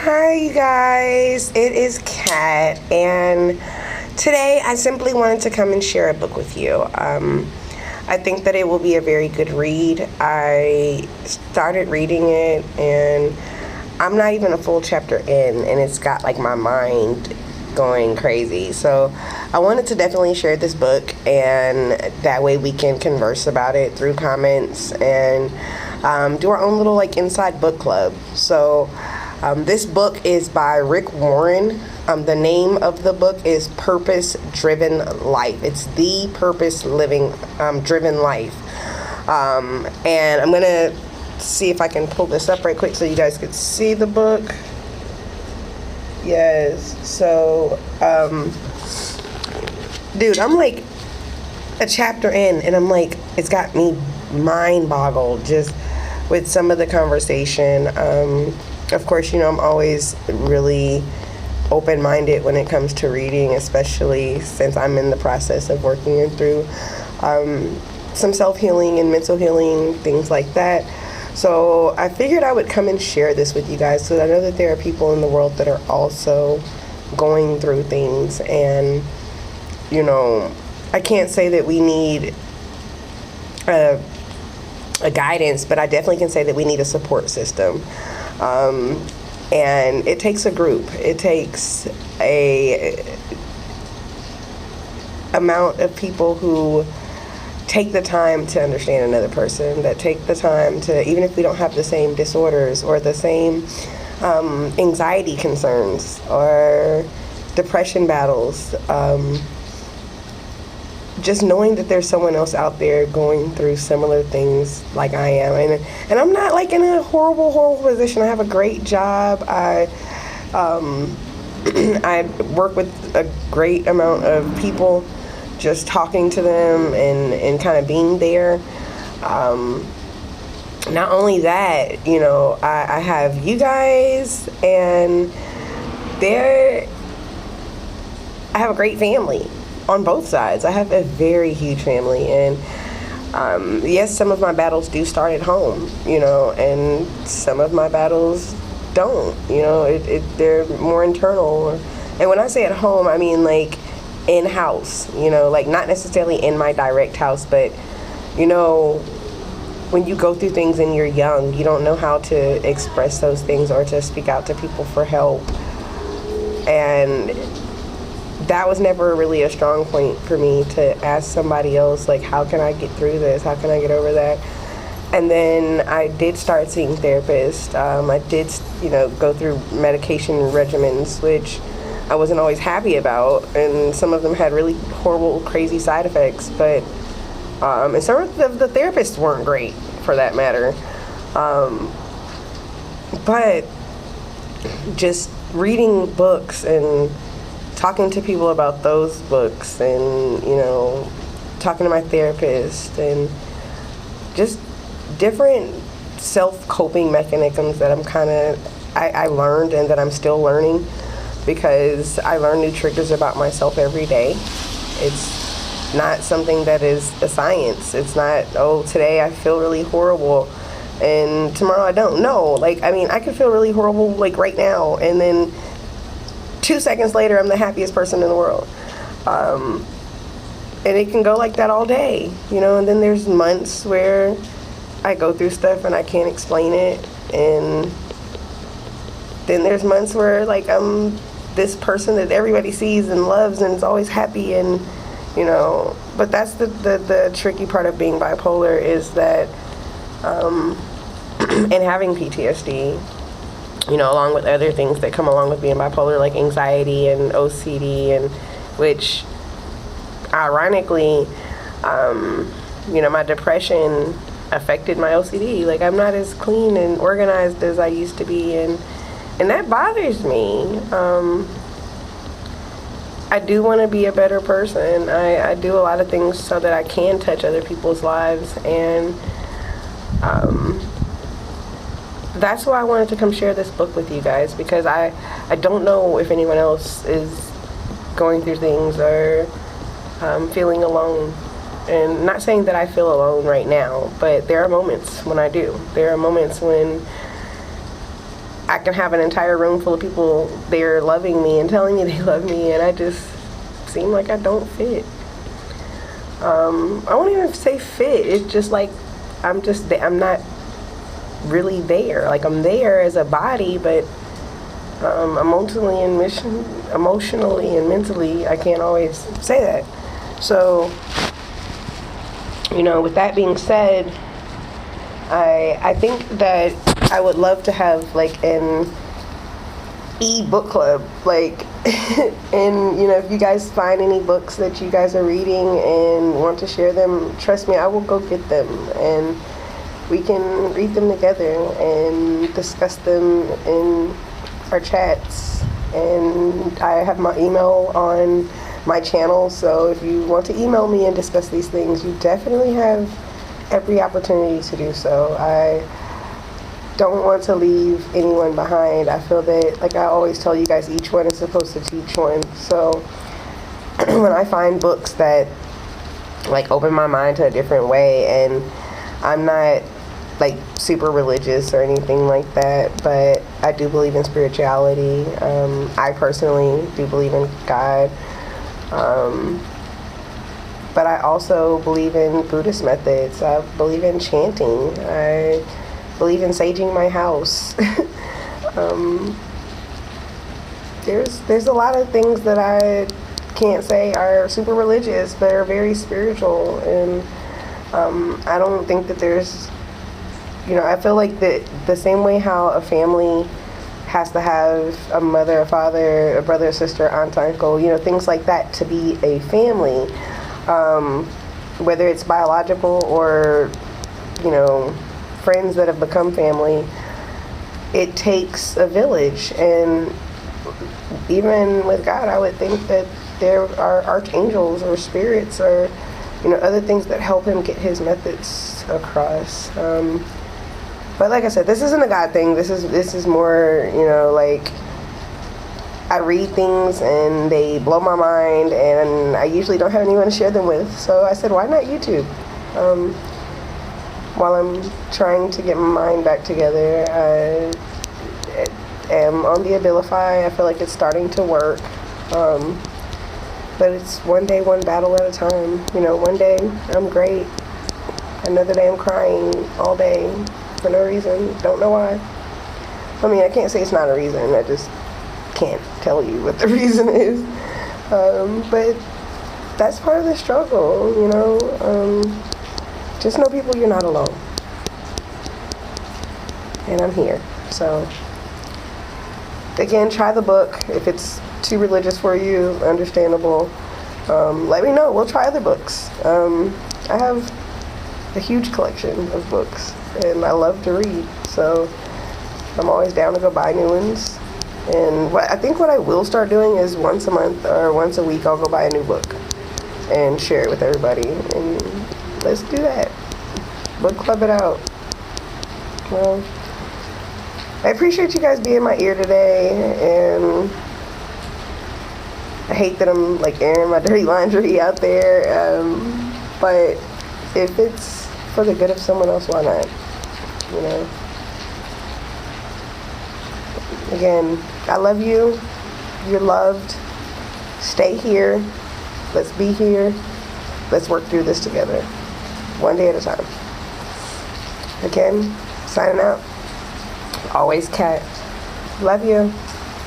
Hi, you guys. It is Kat, and today I simply wanted to come and share a book with you. I think that it will be a very good read. I started reading it, and I'm not even a full chapter in, and it's got like my mind going crazy. So I wanted to definitely share this book, and that way we can converse about it through comments and do our own little like inside book club. So this book is by Rick Warren. The name of the book is Purpose Driven Life. It's the Purpose Living Driven Life. And I'm gonna see if I can pull this up right quick so you guys could see the book. Yes. So, dude, I'm like a chapter in, and I'm like, it's got me mind boggled just with some of the conversation. Of course, you know, I'm always really open-minded when it comes to reading, especially since I'm in the process of working through some self-healing and mental healing, things like that. So I figured I would come and share this with you guys, so I know that there are people in the world that are also going through things. And, you know, I can't say that we need a guidance, but I definitely can say that we need a support system. And it takes a group. It takes a amount of people who take the time to understand another person, that take the time to, even if we don't have the same disorders or the same anxiety concerns or depression battles, just knowing that there's someone else out there going through similar things like I am. And I'm not like in a horrible position. I have a great job. I work with a great amount of people, just talking to them and kind of being there. Not only that, you know, I have you guys, and I have a great family on both sides. I have a very huge family, and yes, some of my battles do start at home, you know, and some of my battles don't, you know, they're more internal. And when I say at home, I mean like in-house, you know, like not necessarily in my direct house, but, you know, when you go through things and you're young, you don't know how to express those things or to speak out to people for help. And that was never really a strong point for me, to ask somebody else, like, how can I get through this? How can I get over that? And then I did start seeing therapists. I did, you know, go through medication regimens, which I wasn't always happy about. And some of them had really horrible, crazy side effects. But, and some of the therapists weren't great, for that matter. But just reading books and talking to people about those books, and, you know, talking to my therapist, and just different self-coping mechanisms that I learned and that I'm still learning, because I learn new triggers about myself every day. It's not something that is a science. It's not, oh, today I feel really horrible and tomorrow I don't. No, like, I mean, I can feel really horrible like right now, and then 2 seconds later, I'm the happiest person in the world. And it can go like that all day, you know, and then there's months where I go through stuff and I can't explain it. And then there's months where, like, I'm this person that everybody sees and loves and is always happy, and, you know, but that's the tricky part of being bipolar, is that, and having PTSD, you know, along with other things that come along with being bipolar, like anxiety and OCD, and which, ironically, you know, my depression affected my OCD. Like, I'm not as clean and organized as I used to be, and that bothers me. I do want to be a better person. I do a lot of things so that I can touch other people's lives, and that's why I wanted to come share this book with you guys, because I don't know if anyone else is going through things or feeling alone. And not saying that I feel alone right now, but there are moments when I do. There are moments when I can have an entire room full of people there loving me and telling me they love me, and I just seem like I don't fit. I won't even say fit. It's just like I'm not really there. Like, I'm there as a body, but emotionally and mentally, I can't always say that. So, with that being said, I think that I would love to have like an e-book club, like, and if you guys find any books that you guys are reading and want to share them, trust me, I will go get them and we can read them together and discuss them in our chats. And I have my email on my channel, so if you want to email me and discuss these things, you definitely have every opportunity to do so. I don't want to leave anyone behind. I feel that, like I always tell you guys, each one is supposed to teach one. So when I find books that like open my mind to a different way, and I'm not like super religious or anything like that, but I do believe in spirituality. I personally do believe in God. But I also believe in Buddhist methods. I believe in chanting. I believe in saging my house. There's a lot of things that I can't say are super religious, but are very spiritual. And I don't think that there's, I feel like the same way how a family has to have a mother, a father, a brother, a sister, aunt, uncle, things like that to be a family. Whether it's biological or, friends that have become family, it takes a village. And even with God, I would think that there are archangels or spirits or, other things that help him get his methods across. But like I said, this isn't a God thing. This is more, like, I read things and they blow my mind, and I usually don't have anyone to share them with. So I said, why not YouTube? While I'm trying to get my mind back together, I am on the Abilify. I feel like it's starting to work. But it's one day, one battle at a time. One day I'm great. Another day I'm crying all day for no reason. Don't know why. I mean, I can't say it's not a reason. I just can't tell you what the reason is. But that's part of the struggle, just know, people, you're not alone. And I'm here. So again, try the book. If it's too religious for you, understandable. Let me know. We'll try other books. I have a huge collection of books and I love to read, so I'm always down to go buy new ones. And I think what I will start doing is once a month or once a week, I'll go buy a new book and share it with everybody. And let's do that. Book club it out. Well, I appreciate you guys being my ear today, and I hate that I'm like airing my dirty laundry out there. But if it's for the good of someone else, why not? Again, I love you. You're loved. Stay here. Let's be here. Let's work through this together. One day at a time. Again, signing out. Always Cat. Love you.